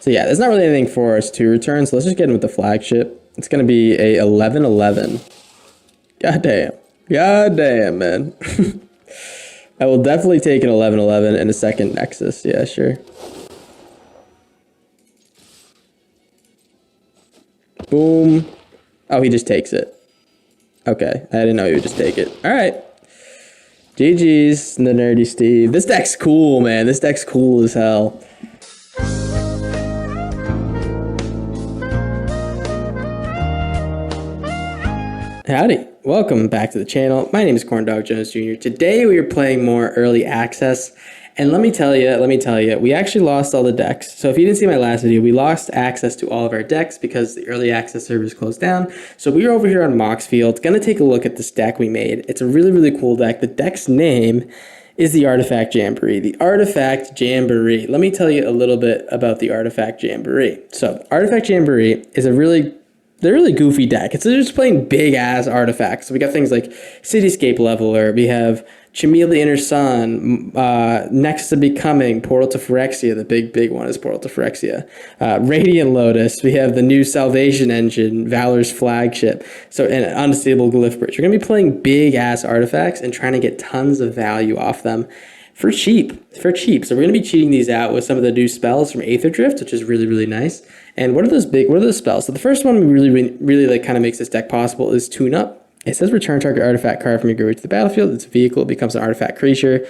So yeah, there's not really anything for us to return, so let's just get in with the flagship. It's going to be a 1111. God damn. God damn, man. I will definitely take an 1111 and a second Nexus. Yeah, sure. Boom. Oh, he just takes it. Okay, I didn't know he would just take it. All right. GG's, the Nerdy Steve. This deck's cool, man. This deck's cool as hell. Howdy, welcome back to the channel. My name is Corndog Jones Jr. Today we are playing more early access, and let me tell you, we actually lost all the decks. So if you didn't see my last video, we lost access to all of our decks because the early access servers closed down. So we are over here on Moxfield, gonna take a look at this deck we made. It's a really, really cool deck. The deck's name is the Artifact Jamboree. The Artifact Jamboree. Let me tell you a little bit about the Artifact Jamboree. So Artifact Jamboree is they're really goofy deck. It's just playing big ass artifacts. So we got things like Cityscape Leveler. We have Chamele the Inner Sun, Nexus of Becoming, Portal to Phyrexia. The big one is Portal to Phyrexia. Radiant Lotus. We have the new Salvation Engine, Valor's flagship. So an Unstable Glyph Bridge. We're gonna be playing big ass artifacts and trying to get tons of value off them for cheap. So we're gonna be cheating these out with some of the new spells from Aether Drift, which is really, really nice. And what are those spells? So the first one we really like kind of makes this deck possible is Tune Up. It says return target artifact card from your graveyard to the battlefield. It's a vehicle, it becomes an artifact creature.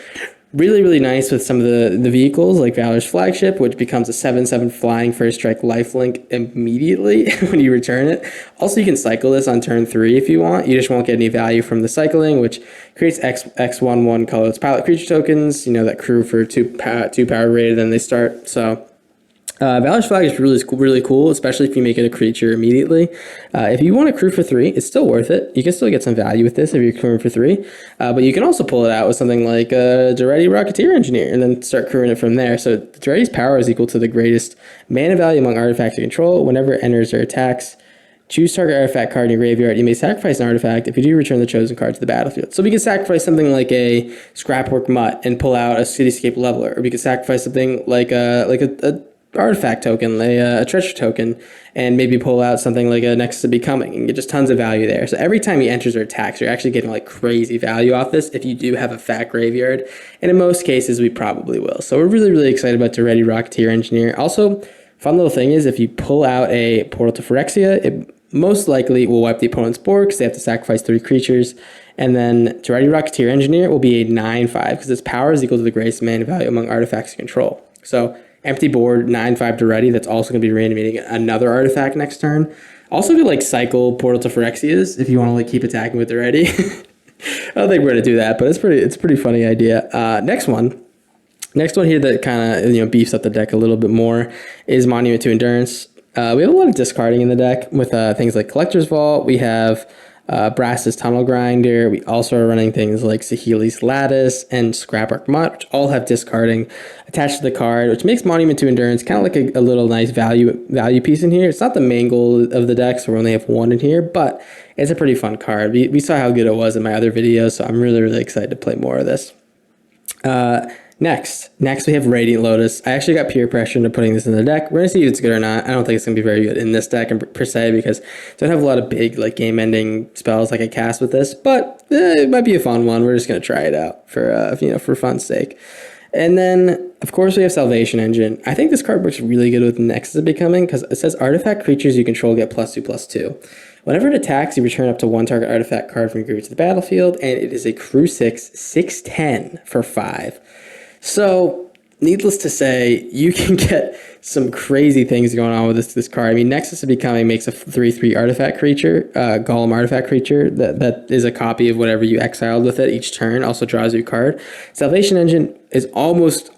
Really, really nice with some of the vehicles like Valor's flagship, which becomes a 7/7 flying first strike lifelink immediately when you return it. Also, you can cycle this on turn 3 if you want. You just won't get any value from the cycling, which creates X11 colorless pilot creature tokens, that accrue for 2 power greater than they start. So Valor's Flag is really cool, especially if you make it a creature immediately. If you want to accrue for 3, it's still worth it. You can still get some value with this if you're accruing for 3. But you can also pull it out with something like Jamboree Rocketeer Engineer and then start accruing it from there. So Jamoree's power is equal to the greatest mana value among artifacts you control. Whenever it enters or attacks, choose target artifact card in your graveyard. You may sacrifice an artifact. If you do, return the chosen card to the battlefield. So we can sacrifice something like a Scrapwork Mutt and pull out a Cityscape Leveler. Or we could sacrifice something like a artifact token, a treasure token, and maybe pull out something like a Nexus of Becoming and get just tons of value there. So every time he enters or attacks, you're actually getting like crazy value off this if you do have a fat graveyard. And in most cases, we probably will. So we're really, really excited about Jamboree Rocketeer Engineer. Also, fun little thing is if you pull out a Portal to Phyrexia, it most likely will wipe the opponent's board because they have to sacrifice 3 creatures. And then Jamboree Rocketeer Engineer will be a 9/5 because its power is equal to the greatest mana value among artifacts you control. So empty board, 9/5 to ready. That's also going to be reanimating another artifact next turn. Also, could like cycle Portal to Phyrexias if you want to like keep attacking with the ready. I don't think we're going to do that, but it's a pretty funny idea. Next one here that kind of beefs up the deck a little bit more is Monument to Endurance. We have a lot of discarding in the deck with things like Collector's Vault. We have Brass's Tunnel Grinder. We also are running things like Saheeli's Lattice and Scrapwork Mutt, which all have discarding attached to the card, which makes Monument to Endurance kind of like a little nice value piece in here. It's not the main goal of the deck, so we only have 1 in here, but it's a pretty fun card. We saw how good it was in my other videos, so I'm really, really excited to play more of this. Next we have Radiant Lotus. I actually got peer pressure into putting this in the deck. We're gonna see if it's good or not. I don't think it's gonna be very good in this deck per se because I don't have a lot of big like game-ending spells like I cast with this, but it might be a fun one. We're just gonna try it out for fun's sake. And then of course we have Salvation Engine. I think this card works really good with Nexus of Becoming because it says artifact creatures you control get +2/+2. Whenever it attacks, you return up to 1 target artifact card from your graveyard to the battlefield, and it is a crew 6/10 for 5. So, needless to say, you can get some crazy things going on with this card. I mean, Nexus of Becoming makes a 3/3 artifact creature, Golem artifact creature that is a copy of whatever you exiled with it each turn. Also draws you a card. Salvation Engine is almost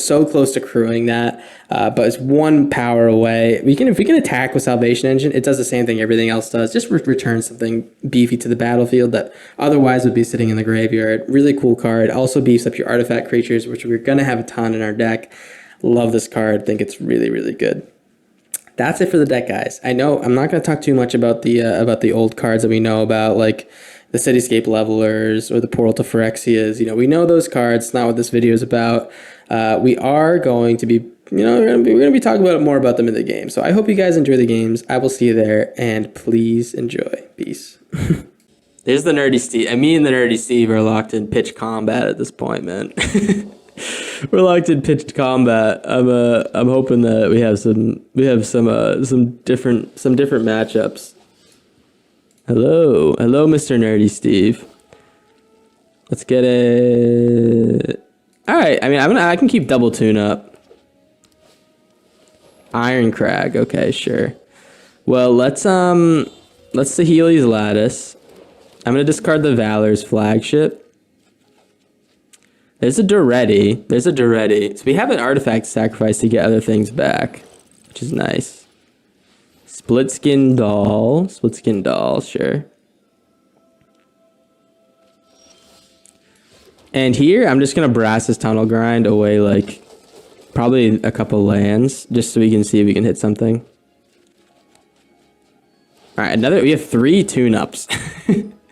so close to crewing that, but it's 1 power away. If we can attack with Salvation Engine, it does the same thing everything else does. Just return something beefy to the battlefield that otherwise would be sitting in the graveyard. Really cool card. Also beefs up your artifact creatures, which we're gonna have a ton in our deck. Love this card. Think it's really, really good. That's it for the deck, guys. I know I'm not going to talk too much about the old cards that we know about, like the Cityscape Levelers or the Portal to Phyrexias. We know those cards. It's not what this video is about. We are going to be we're gonna be talking about more about them in the game. So I hope you guys enjoy the games. I will see you there, and please enjoy. Peace. There's the Nerdy Steve. And me and the Nerdy Steve are locked in pitch combat at this point, man. We're locked in pitched combat. I'm hoping that we have some different matchups. Hello, Mr. Nerdy Steve. Let's get it. All right. I mean, I can keep double tune up. Iron Crag. Okay, sure. Well, let's Saheeli's Lattice. I'm gonna discard the Valor's Flagship. There's a Duretti. So we have an artifact sacrifice to get other things back, which is nice. Split skin doll, sure. And here, I'm just gonna Brass's Tunnel Grind away like probably a couple lands, just so we can see if we can hit something. All right, we have 3 tune-ups.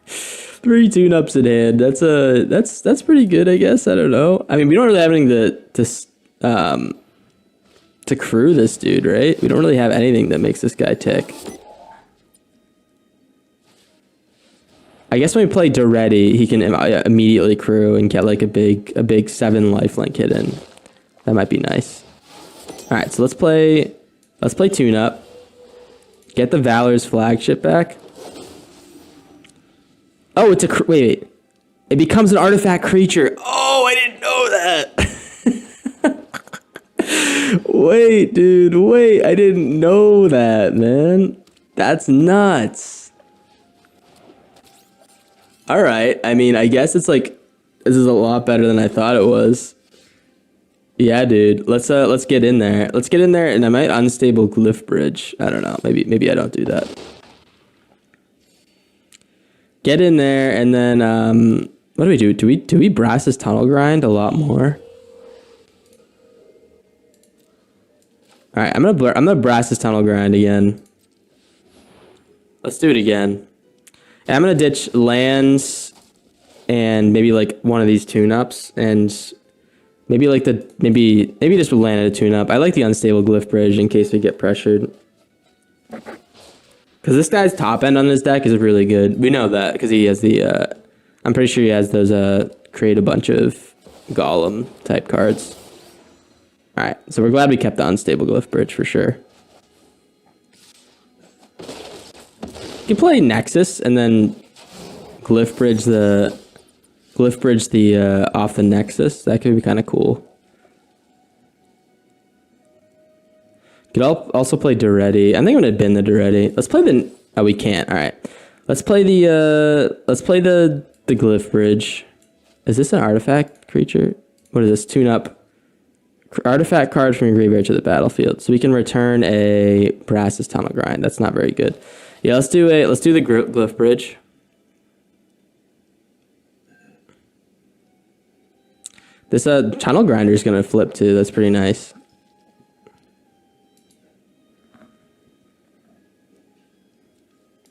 3 tune-ups in hand. That's pretty good, I guess. I don't know. I mean, we don't really have anything to crew this dude, right? We don't really have anything that makes this guy tick. I guess when we play Duretti, he can immediately crew and get like a big 7 lifelink hit in. That might be nice. All right, so let's play tune-up. Get the Valor's Flagship back. Oh, it's wait. It becomes an artifact creature. Oh, I didn't know that. Wait, dude. Wait, I didn't know that, man. That's nuts. All right. I mean, I guess it's like this is a lot better than I thought it was. Yeah, dude. Let's get in there. Let's get in there, and I might unstable Glyph Bridge. I don't know. Maybe I don't do that. Get in there, and then what do we do? Do we Brass's Tunnel Grind a lot more? All right, I'm gonna Brass's Tunnel Grind again. Let's do it again. And I'm gonna ditch lands and maybe like one of these tune-ups, and maybe just land at a tune-up. I like the unstable Glyph Bridge in case we get pressured. Because this guy's top end on this deck is really good. We know that because he has the... I'm pretty sure he has those create a bunch of Golem type cards. Alright, so we're glad we kept the unstable Glyph Bridge for sure. You can play Nexus and then Glyph Bridge the off the Nexus. That could be kind of cool. Could also play Duretti. I think I'm gonna bin the Duretti. Let's play the. Oh, we can't. All right. Let's play the Glyph Bridge. Is this an artifact creature? What is this? Tune up. Artifact card from your graveyard to the battlefield, so we can return a Brass's Tunnel Grind. That's not very good. Yeah, let's do the Glyph Bridge. This Tunnel Grinder is gonna flip too. That's pretty nice.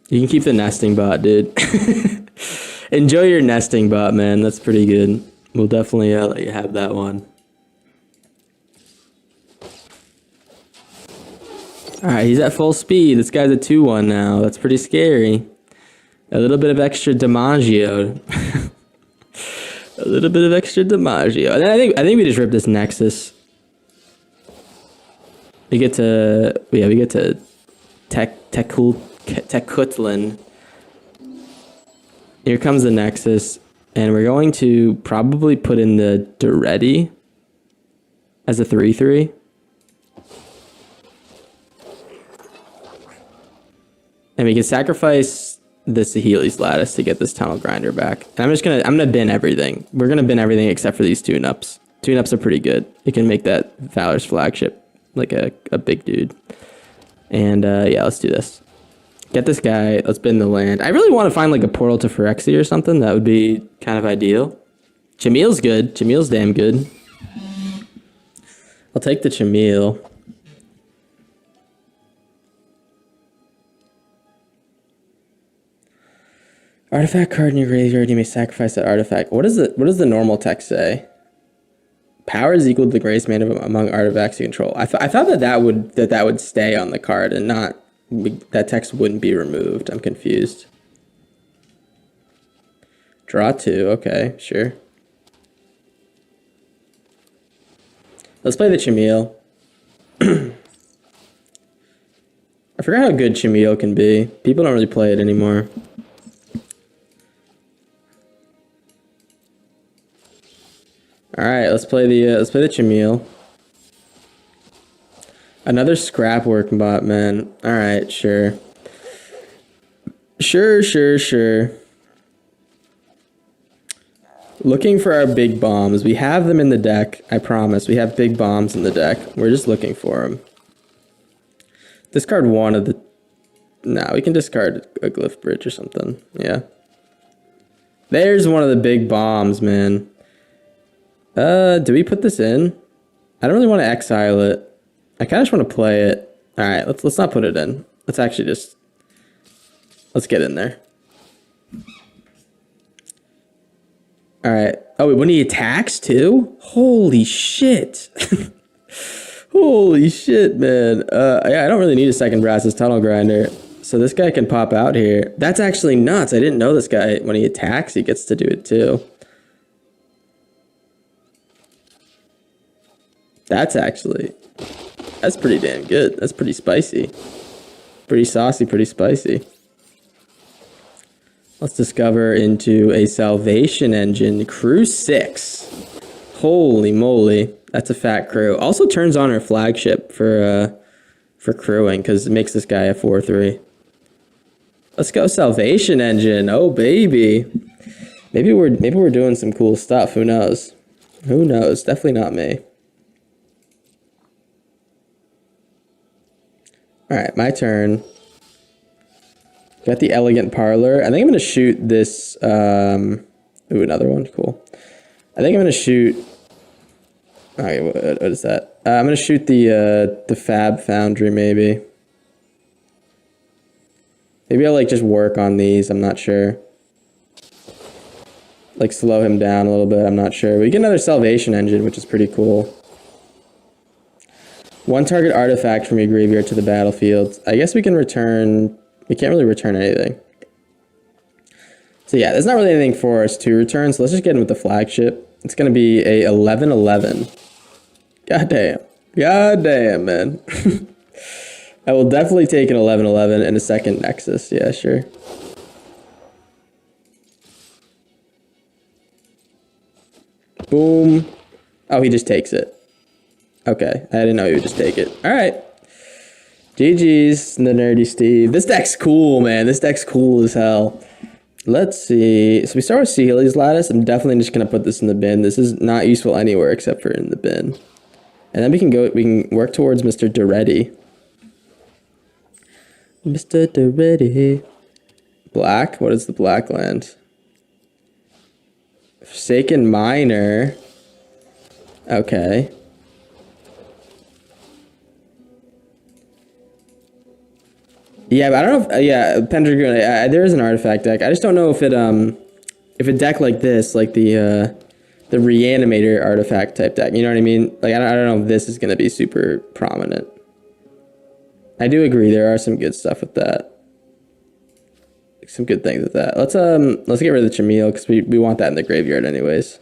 You can keep the nesting bot, dude. Enjoy your nesting bot, man. That's pretty good. We'll definitely let you have that one. All right, he's at full speed. This guy's a 2/1 now. That's pretty scary. A little bit of extra DiMaggio. A little bit of extra DiMaggio. And I think we just ripped this Nexus. We get to Tekutlin. Here comes the Nexus, and we're going to probably put in the Duretti as a 3/3. And we can sacrifice the Saheeli's Lattice to get this Tunnel Grinder back. And I'm gonna bin everything. We're gonna bin everything except for these tune-ups. Tune-ups are pretty good. It can make that Valor's Flagship like a big dude. And yeah, let's do this. Get this guy. Let's bin the land. I really want to find like a portal to Phyrexia or something. That would be kind of ideal. Chamele's good. Chamele's damn good. I'll take the Chamele. Artifact card in your graveyard. You may sacrifice that artifact. What does the normal text say? Power is equal to the greatest man among artifacts you control. I thought that would stay on the card and not that text wouldn't be removed. I'm confused. Draw 2. Okay, sure. Let's play the Chameel. I forgot how good Chameel can be. People don't really play it anymore. All right, let's play the Chameel. Another scrapwork bot, man. All right, sure. Sure. Looking for our big bombs. We have them in the deck. I promise. We have big bombs in the deck. We're just looking for them. Discard one of the... Nah, we can discard a glyph bridge or something. Yeah. There's one of the big bombs, man. Do we put this in? I don't really want to exile it. I kind of just want to play it. All right, let's not put it in. Let's actually just... Let's get in there. All right. Oh, wait, when he attacks too? Holy shit. Holy shit, man. Yeah, I don't really need a second Brass's Tunnel Grinder. So this guy can pop out here. That's actually nuts. I didn't know this guy, when he attacks, he gets to do it too. That's pretty damn good. That's pretty spicy. Pretty saucy, pretty spicy. Let's discover into a Salvation Engine. Crew 6. Holy moly. That's a fat crew. Also turns on our flagship for crewing because it makes this guy a 4/3. Let's go Salvation Engine. Oh baby. Maybe we're doing some cool stuff. Who knows? Who knows? Definitely not me. All right, my turn. Got the Elegant Parlor. I think I'm gonna shoot this. Ooh, another one. Cool. I think I'm gonna shoot. Okay, what is that? I'm gonna shoot the Fab Foundry maybe. Maybe I'll like just work on these. I'm not sure. Like slow him down a little bit. I'm not sure. We get another Salvation Engine, which is pretty cool. One target artifact from your graveyard to the battlefield. I guess we can return... We can't really return anything. So yeah, there's not really anything for us to return, so let's just get in with the flagship. It's going to be a 11/11. God damn. God damn, man. I will definitely take an 11/11 and a second Nexus. Yeah, sure. Boom. Oh, he just takes it. Okay, I didn't know he would just take it. All right. GG's, the Nerdy Steve. This deck's cool, man. This deck's cool as hell. Let's see. So we start with Sealy's Lattice. I'm definitely just going to put this in the bin. This is not useful anywhere except for in the bin. And then we can work towards Mr. Duretti. Mr. Duretti. Black? What is the black land? Forsaken Miner. Okay. Yeah, but I don't know if, yeah, Pendragoon, there is an artifact deck. I just don't know if a deck like this, like the Reanimator artifact type deck, you know what I mean? Like, I don't know if this is going to be super prominent. I do agree, there are some good stuff with that. Some good things with that. Let's get rid of the Chameel, because we want that in the graveyard anyways.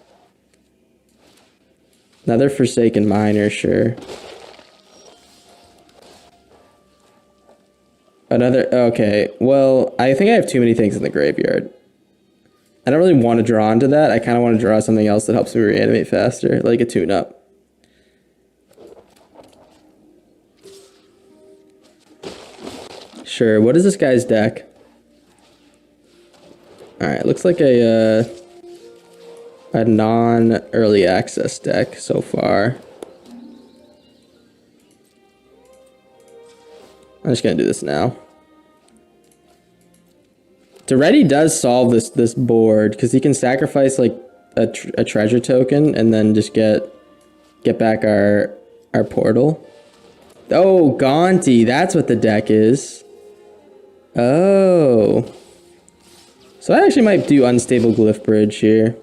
Another Forsaken Miner, sure. Another, okay, well, I think I have too many things in the graveyard. I don't really want to draw into that. I kind of want to draw something else that helps me reanimate faster, like a tune-up. Sure, what is this guy's deck? Alright, looks like a non-early access deck so far. I'm just gonna do this now. Duretti does solve this board because he can sacrifice like a treasure token and then just get back our portal. Oh, Gonti, that's what the deck is. Oh. So I actually might do Unstable Glyph Bridge here.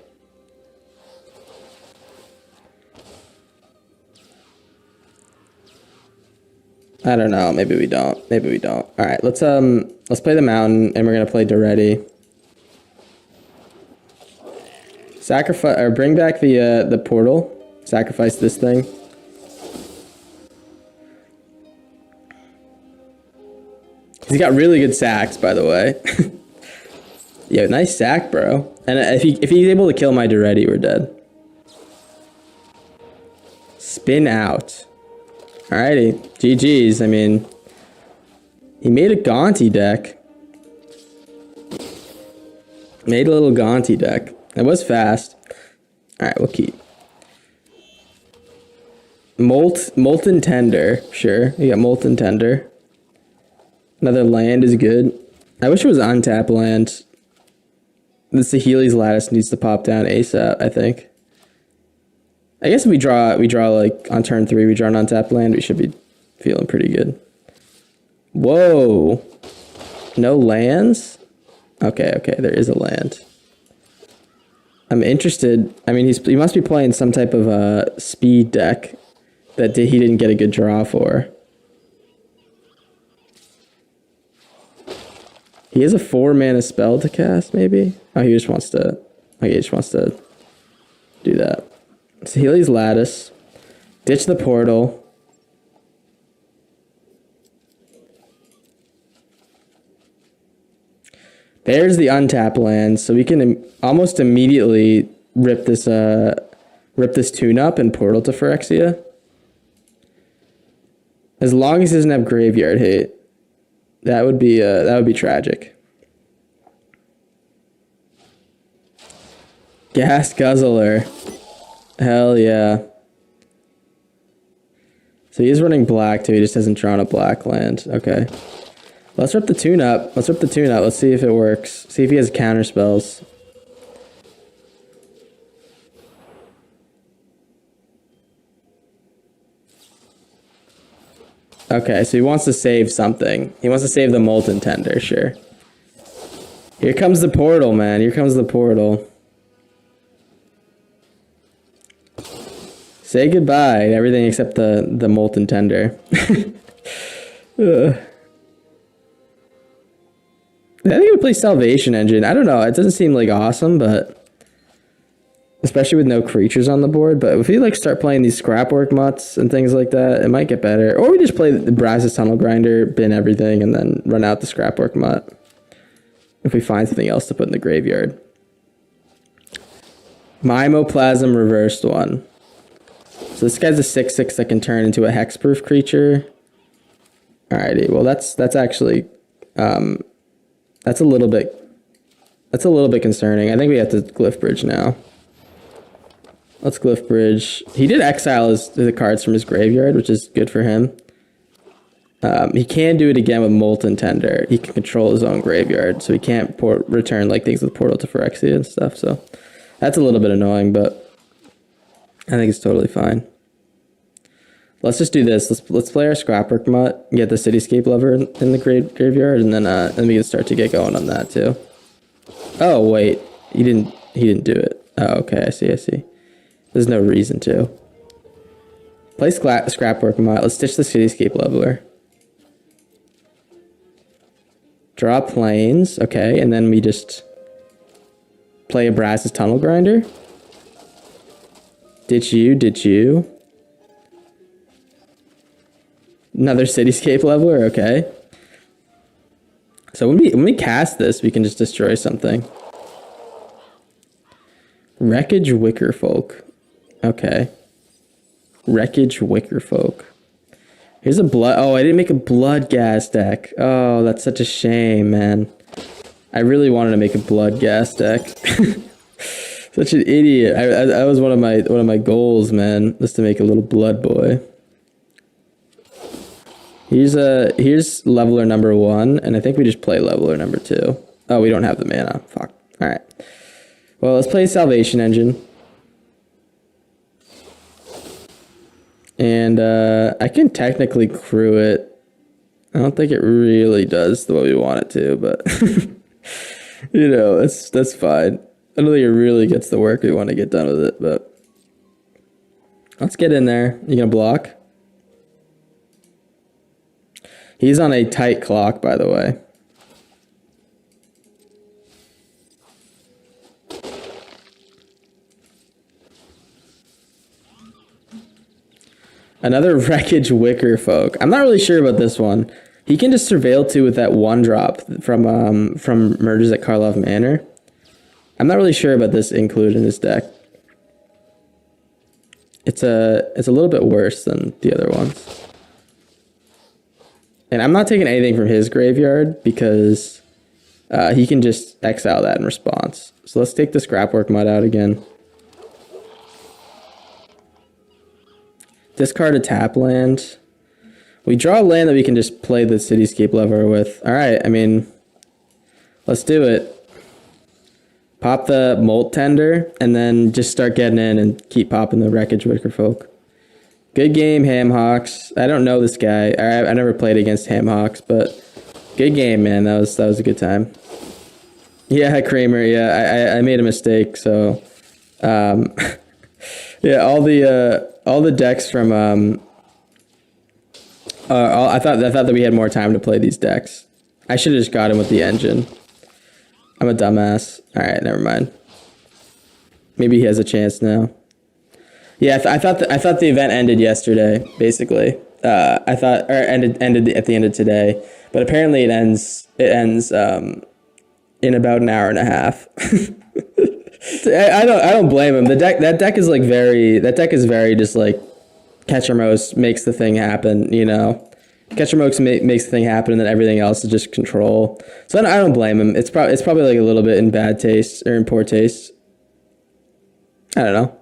I don't know. Maybe we don't. Maybe we don't. All right, let's play the mountain, and we're gonna play Duretti. Sacrifice or bring back the portal. Sacrifice this thing. He's got really good sacks, by the way. Yeah, nice sack, bro. And if he's able to kill my Duretti, we're dead. Spin out. Alrighty, GG's. I mean, he made a Gaunty deck. Made a little Gaunty deck. It was fast. Alright, we'll keep. Molten Tender. Sure, you got Molten Tender. Another land is good. I wish it was untap land. The Saheeli's Lattice needs to pop down ASAP, I think. I guess if we draw like on turn 3, we draw an untapped land, we should be feeling pretty good. Whoa. No lands? Okay, there is a land. I'm interested. I mean, he must be playing some type of speed deck that he didn't get a good draw for. He has a 4-mana spell to cast, maybe? Oh, he just wants to... Okay, he just wants to do that. Saheeli's Lattice. Ditch the portal. There's the untap land, so we can almost immediately rip this tune-up and portal to Phyrexia. As long as he doesn't have graveyard hate. That would be tragic. Gas Guzzler. Hell yeah. So he is running black too, he just hasn't drawn a black land. Okay. Let's rip the tune-up. Let's see if it works. See if he has counter spells. Okay, so he wants to save something. He wants to save the Molten Tender, sure. Here comes the portal, man. Here comes the portal. Say goodbye to everything except the Molten Tender. I think we play Salvation Engine. I don't know. It doesn't seem like awesome, but... Especially with no creatures on the board. But if we like start playing these scrapwork mutts and things like that, it might get better. Or we just play the Brass's Tunnel Grinder, bin everything, and then run out the scrapwork mutt. If we find something else to put in the graveyard. Mimoplasm reversed one. So this guy's a 6/6 that can turn into a hexproof creature. Alrighty, well that's actually that's a little bit concerning. I think we have to Glyph Bridge now. Let's Glyph Bridge. He did exile the cards from his graveyard, which is good for him. He can do it again with Molten Tender. He can control his own graveyard, so he can't return like things with Portal to Phyrexia and stuff. So that's a little bit annoying, but I think it's totally fine. Let's just do this. Let's play our Scrapwork Mutt, get the Cityscape Lover in the graveyard, and then we can start to get going on that too. Oh wait, he didn't do it. Oh okay, I see. There's no reason to. Play Scrapwork Mutt. Let's stitch the Cityscape Leveler. Draw planes, okay, and then we just play a Brass's Tunnel Grinder. Ditch you. Another Cityscape Leveler, okay. So when we cast this, we can just destroy something. Wreckage Wickerfolk. Okay. Wreckage Wickerfolk. Here's a blood... Oh, I didn't make a Blood Gas deck. Oh, that's such a shame, man. I really wanted to make a Blood Gas deck. Such an idiot. I was one of my goals, man, was to make a little Blood Boy. Here's Leveler number 1, and I think we just play Leveler number 2. Oh, we don't have the mana. Fuck. All right. Well, let's play Salvation Engine. And I can technically crew it. I don't think it really does the way we want it to, but you know, that's fine. I don't think it really gets the work we want to get done with it, but let's get in there. You gonna block? He's on a tight clock, by the way. Another Wreckage Wicker Folk. I'm not really sure about this one. He can just Surveil 2 with that 1-drop from Murders at Karlov Manor. I'm not really sure about this include in his deck. It's a little bit worse than the other ones. And I'm not taking anything from his graveyard because he can just exile that in response. So let's take the Scrapwork Mud out again. Discard a tap land. We draw a land that we can just play the Cityscape Lever with. All right, I mean, let's do it. Pop the Molt Tender, and then just start getting in and keep popping the Wreckage Wicker Folk. Good game, Hamhawks. I don't know this guy. I never played against Hamhawks, but good game, man. That was a good time. Yeah, Kramer. Yeah, I made a mistake. So, yeah, all the decks from I thought that we had more time to play these decks. I should have just got him with the engine. I'm a dumbass. All right, never mind. Maybe he has a chance now. Yeah, I thought the event ended yesterday. Basically, I thought or ended at the end of today, but apparently it ends in about an hour and a half. I don't blame him. That deck is very just like Ketchermos makes the thing happen. You know, Ketchermos makes the thing happen, and then everything else is just control. So I don't blame him. It's probably like a little bit in bad taste or in poor taste. I don't know.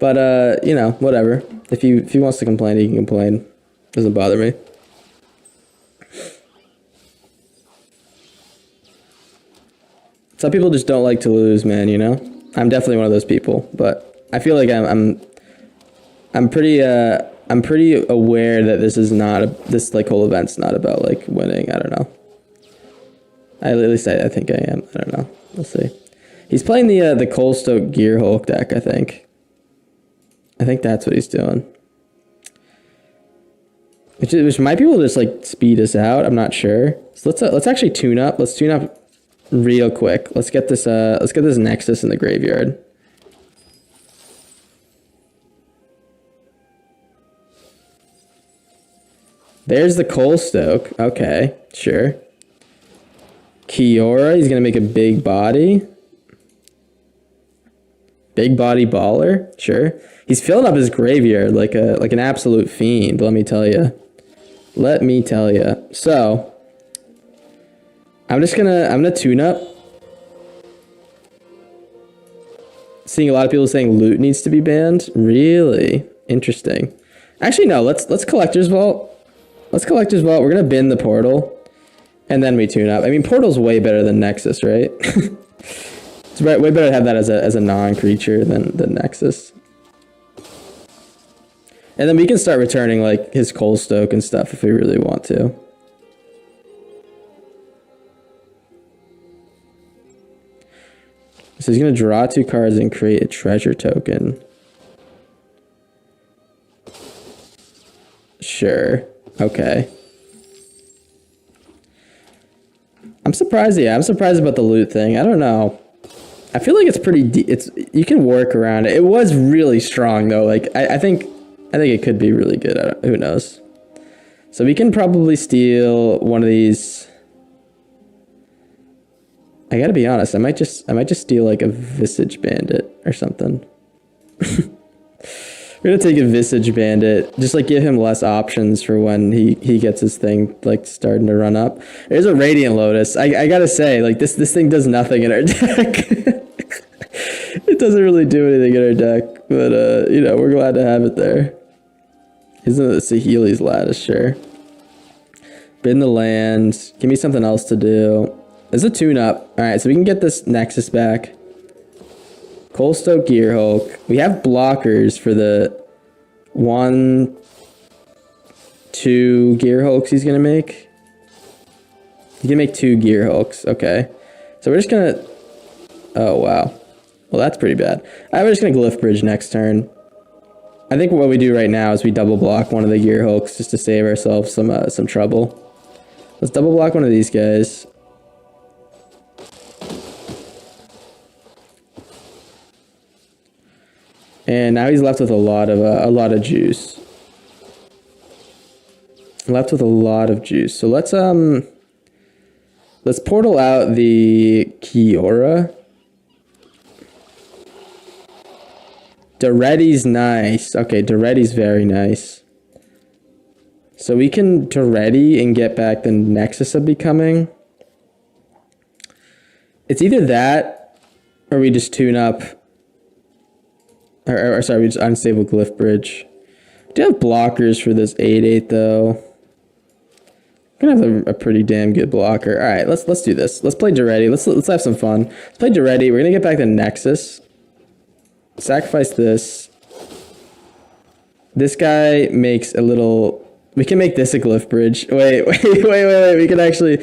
But you know, whatever. If he wants to complain, he can complain. Doesn't bother me. Some people just don't like to lose, man, you know? I'm definitely one of those people, but I feel like I'm pretty aware that this is not this like whole event's not about like winning. I don't know. At least I think I am. I don't know. We'll see. He's playing the Coldstoke Gear Hulk deck, I think. I think that's what he's doing. Which might be able to just like speed us out. I'm not sure. So let's actually tune up. Let's tune up real quick. Let's get this Nexus in the graveyard. There's the Coldstoke. Okay, sure. Kiora, he's gonna make a big body. Big body baller, sure. He's filling up his graveyard like an absolute fiend, let me tell you. Let me tell you. So, I'm gonna tune up. Seeing a lot of people saying loot needs to be banned. Really interesting. Actually, no. Let's Collector's Vault. Let's Collector's Vault. We're gonna bin the Portal, and then we tune up. I mean, Portal's way better than Nexus, right? It's way better to have that as a non-creature than Nexus. And then we can start returning like his Coldstoke and stuff if we really want to. So he's going to draw 2 cards and create a treasure token. Sure. Okay. I'm surprised. Yeah, I'm surprised about the loot thing. I don't know. I feel like it's pretty. You can work around it. It was really strong though. Like I think it could be really good. Who knows? So we can probably steal one of these. I gotta be honest. I might just steal like a Visage Bandit or something. We're gonna take a Visage Bandit. Just like give him less options for when he gets his thing like starting to run up. There's a Radiant Lotus. I gotta say, like this thing does nothing in our deck. It doesn't really do anything in our deck, but you know, we're glad to have it there. Isn't it the Saheeli's Lattice? Sure. Bin the land. Give me something else to do. There's a tune-up. Alright, so we can get this Nexus back. Coldstoke Gear Hulk. We have blockers for the 1, 2 Gear Hulks he's gonna make. He's gonna make 2 Gear Hulks. Okay. So we're just gonna... Oh, wow. Well, that's pretty bad. I'm just gonna Glyph Bridge next turn. I think what we do right now is we double block one of the gear hulks just to save ourselves some trouble. Let's double block one of these guys. And now he's left with a lot of juice. Left with a lot of juice. So let's portal out the Kiora. Doretti's nice. Okay, Doretti's very nice. So we can Doretti and get back the Nexus of Becoming. It's either that or we just tune up. Or sorry, we just Unstable Glyph Bridge. We do have blockers for this 8/8 though. We're gonna have a pretty damn good blocker. All right, let's do this. Let's play Doretti. Let's have some fun. Let's play Doretti. We're gonna get back the Nexus. Sacrifice this. This guy makes a little. We can make this a Glyph Bridge. Wait. We can actually.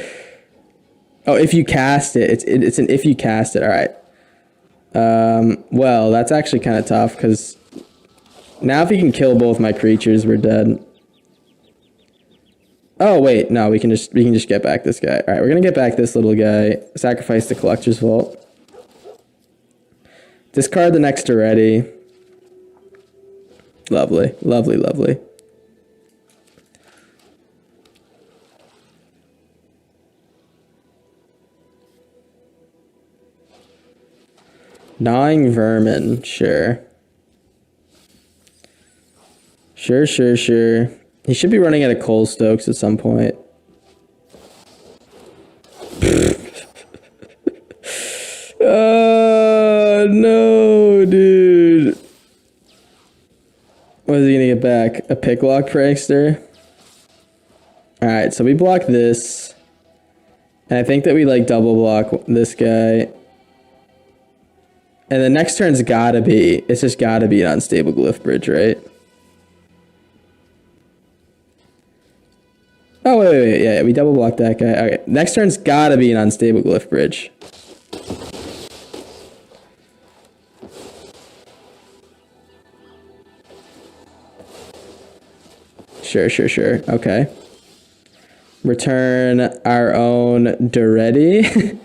Oh, if you cast it, it's an if you cast it. All right. Well, that's actually kind of tough because now if he can kill both my creatures, we're dead. Oh wait, no, we can just get back this guy. All right, we're gonna get back this little guy. Sacrifice the Collector's Vault. Discard the next Doretti. Lovely, lovely, lovely. Gnawing Vermin, sure. Sure. He should be running out of Cold Stokes at some point. No, dude. What is he gonna get back? A Picklock Prankster? Alright, so we block this. And I think that we like double block this guy. And the next turn's gotta be, it's just gotta be an Unstable Glyph Bridge, right? Oh, wait, yeah, we double blocked that guy. Okay, next turn's gotta be an Unstable Glyph Bridge. Sure. Okay. Return our own Doretti.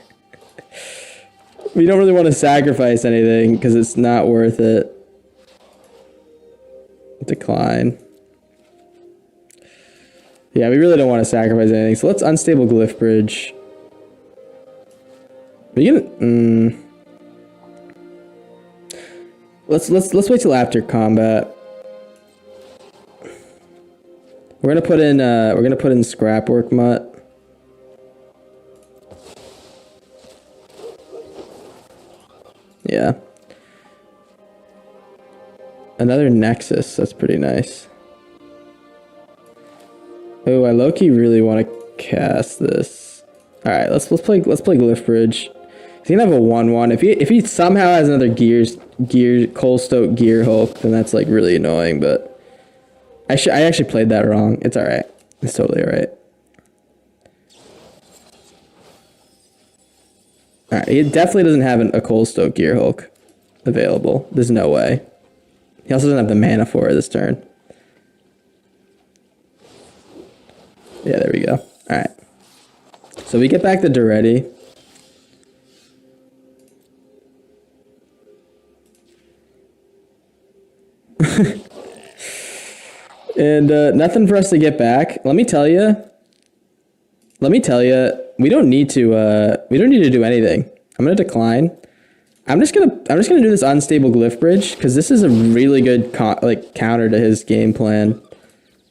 We don't really want to sacrifice anything because it's not worth it. Decline. Yeah, we really don't want to sacrifice anything. So let's Unstable Glyph Bridge. We can. Let's wait till after combat. We're gonna put in Scrapwork Mutt. Yeah. Another Nexus. That's pretty nice. Oh, I low-key really want to cast this. All right, let's play Glyph Bridge. He's gonna have a 1/1. If he somehow has another Cold Stoke Gear Hulk, then that's like really annoying. But I actually played that wrong. It's all right. It's totally all right. All right, he definitely doesn't have a Cold Stoke Gear Hulk available. There's no way. He also doesn't have the mana for it this turn. Yeah, there we go. All right. So we get back the Doretti. And nothing for us to get back. Let me tell you, we don't need to do anything. I'm gonna decline. I'm just gonna do this Unstable Glyph Bridge because this is a really good counter to his game plan.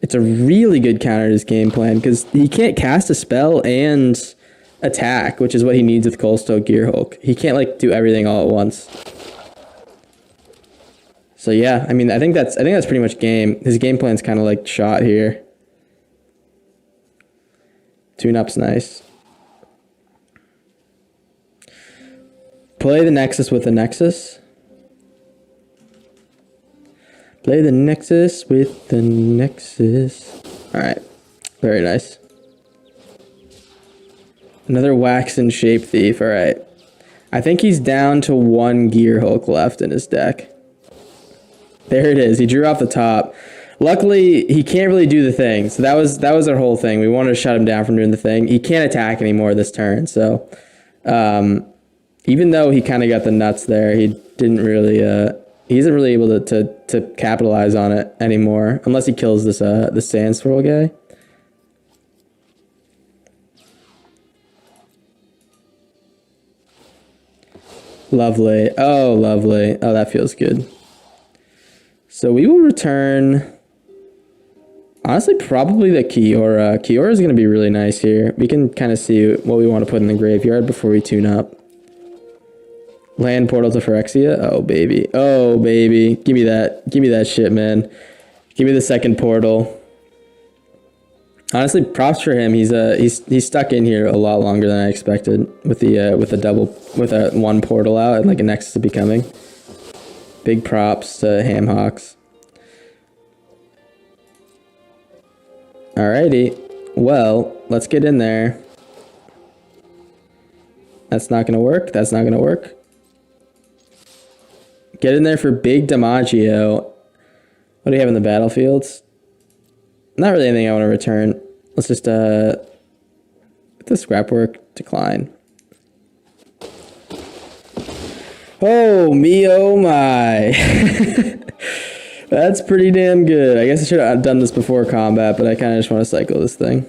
It's a really good counter to his game plan because he can't cast a spell and attack, which is what he needs with Cold Stoke Gear Hulk. He can't do everything all at once. So yeah, I mean, I think that's pretty much game. His game plan's kind of shot here. Tune-up's nice. Play the Nexus with the Nexus. Play the Nexus with the Nexus. Alright. Very nice. Another Waxen Shape Thief. Alright. I think he's down to 1 Gear Hulk left in his deck. There it is. He drew off the top. Luckily, he can't really do the thing. So that was our whole thing. We wanted to shut him down from doing the thing. He can't attack anymore this turn. So even though he kind of got the nuts there, he didn't really. He isn't really able to capitalize on it anymore unless he kills this sand swirl guy. Lovely. Oh, lovely. Oh, that feels good. So we will return, honestly, probably the Kiora. Kiora is going to be really nice here. We can kind of see what we want to put in the graveyard before we tune up. Land portal to Phyrexia. Oh, baby. Oh, baby. Give me that. Give me that shit, man. Give me the second portal. Honestly, props for him. He's stuck in here a lot longer than I expected with a one portal out and like a Nexus of Becoming. Big props to Hamhawks. Alrighty. Well, let's get in there. That's not gonna work. That's not gonna work. Get in there for Big DiMaggio. What do you have in the battlefields? Not really anything I want to return. Let's just the scrapwork decline. Oh me, oh my. That's pretty damn good. I guess I should have done this before combat, but I kind of just want to cycle this thing.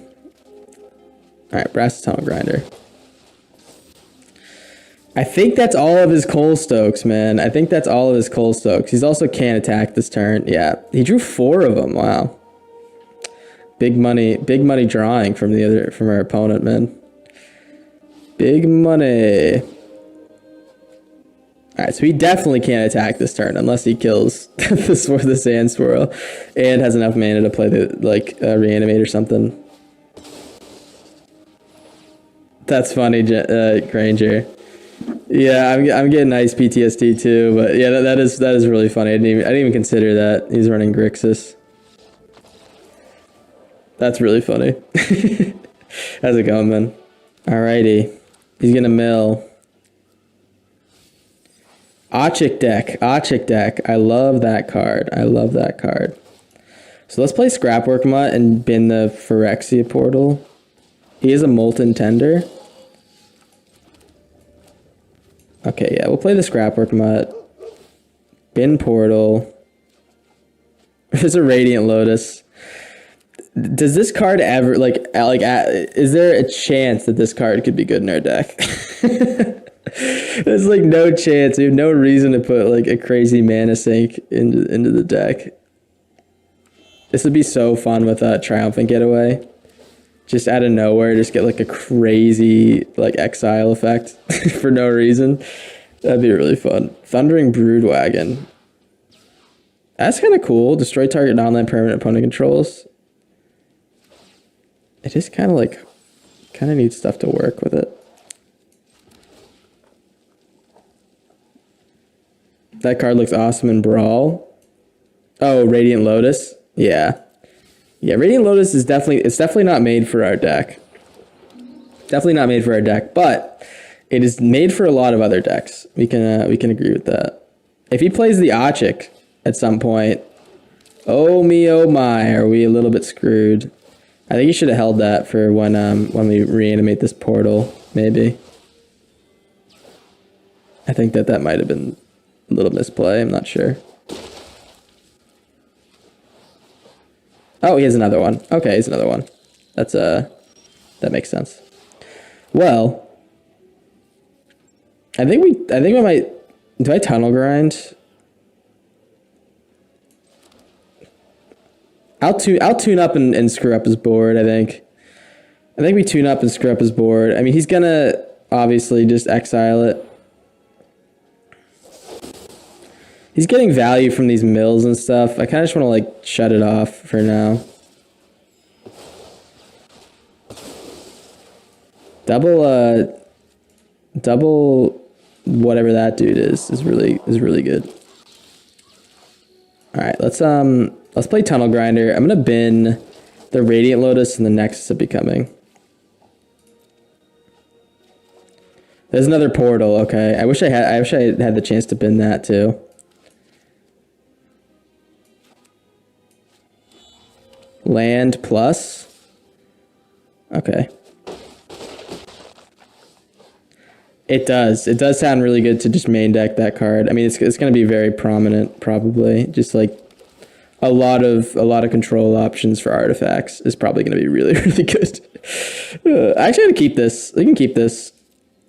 Alright, Brass Tunnel Grinder. I think that's all of his Coal Stokes, man. I think that's all of his Coal Stokes. He's also can't attack this turn. Yeah, he drew 4 of them. Wow. Big money drawing from our opponent, man. Big money. Alright, so he definitely can't attack this turn unless he kills the Sand Swirl and has enough mana to play the Reanimate or something. That's funny, Granger. Yeah, I'm getting nice PTSD too, but yeah, that is really funny. I didn't even consider that. He's running Grixis. That's really funny. How's it going, man? Alrighty. He's gonna mill. Ochik deck. I love that card. So let's play Scrapwork Mutt and bin the Phyrexia portal. He is a Molten Tender. Okay, yeah, we'll play the Scrapwork Mutt. Bin portal. There's a Radiant Lotus. Does this card ever is there a chance that this card could be good in our deck? There's like no chance. We have no reason to put like a crazy mana sink into the deck. This would be so fun with a Triumphant Getaway. Just out of nowhere, just get like a crazy like exile effect for no reason. That'd be really fun. Thundering Broodwagon. That's kind of cool. Destroy target non-land permanent opponent controls. It just kind of needs stuff to work with it. That card looks awesome in Brawl. Oh, Radiant Lotus. Yeah. Yeah, Radiant Lotus is definitely not made for our deck. Definitely not made for our deck, but it is made for a lot of other decks. We can agree with that. If he plays the Ochik at some point, oh me, oh my, are we a little bit screwed? I think he should have held that for when we reanimate this portal, maybe. I think that might have been a little misplay, I'm not sure. Oh, he has another one. Okay, he's another one. That's that makes sense. Well, I think we might. Do I tunnel grind? I'll tune up and screw up his board. I think we tune up and screw up his board. I mean, he's gonna obviously just exile it. He's getting value from these mills and stuff. I kind of just want to like shut it off for now. Double whatever that dude is really good. All right, let's play Tunnel Grinder. I'm gonna bin the Radiant Lotus and the Nexus of Becoming. There's another portal. Okay, I wish I had the chance to bin that too. Land plus. Okay. It does. It does sound really good to just main deck that card. I mean, it's going to be very prominent, probably. Just like a lot of control options for artifacts is probably going to be really, really good. I actually going to keep this. We can keep this.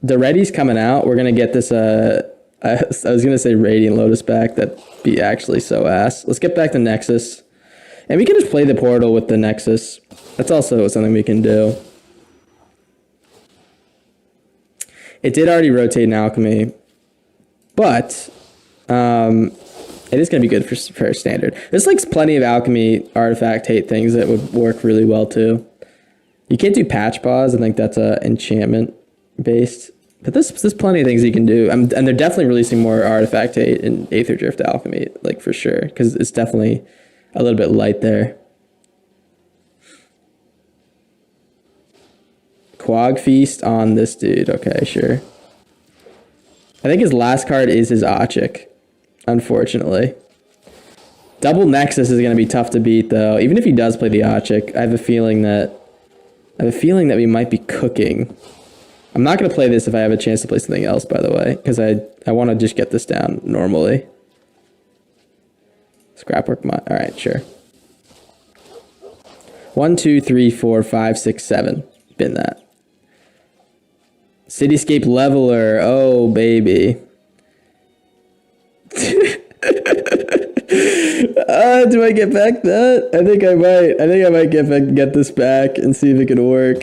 The ready's coming out. We're going to get this. I was going to say Radiant Lotus back. That'd be actually so ass. Let's get back to Nexus. And we can just play the portal with the Nexus. That's also something we can do. It did already rotate in Alchemy, but it is going to be good for standard. There's like plenty of Alchemy artifact hate things that would work really well too. You can't do patch pause. I think that's enchantment based. But there's plenty of things you can do. And they're definitely releasing more artifact hate in Aether Drift Alchemy, like for sure, because it's definitely a little bit light there. Quag Feast on this dude. Okay, sure. I think his last card is his Ochik, unfortunately. Double Nexus is going to be tough to beat, though. Even if he does play the Ochik, I have a feeling that we might be cooking. I'm not going to play this if I have a chance to play something else, by the way, because I want to just get this down normally. Scrapwork mod. All right, sure. 1, 2, 3, 4, 5, 6, 7. Been that. Cityscape Leveler. Oh, baby. Do I get back that? I think I might. I think I might get this back and see if it can work.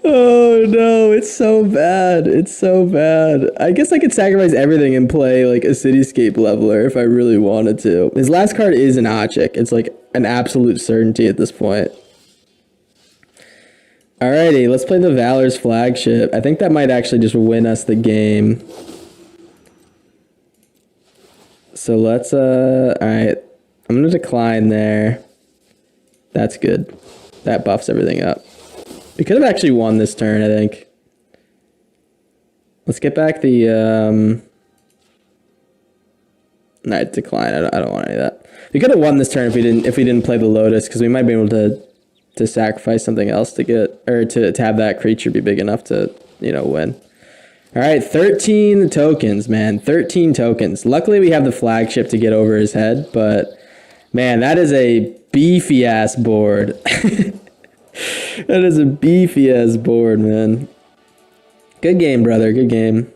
Oh no, it's so bad. It's so bad. I guess I could sacrifice everything and play like a Cityscape Leveler if I really wanted to. His last card is an Ochik. It's like an absolute certainty at this point. Alrighty, let's play the Valor's Flagship. I think that might actually just win us the game. So let's, alright. I'm going to decline there. That's good. That buffs everything up. We could have actually won this turn, I think. Let's get back the, alright, decline. I don't want any of that. We could have won this turn if we didn't play the Lotus, because we might be able to sacrifice something else to get, or to have that creature be big enough to, win. All right, 13 tokens, man. 13 tokens. Luckily, we have the flagship to get over his head, but man, that is a beefy ass board. That is a beefy ass board, man. Good game, brother. Good game.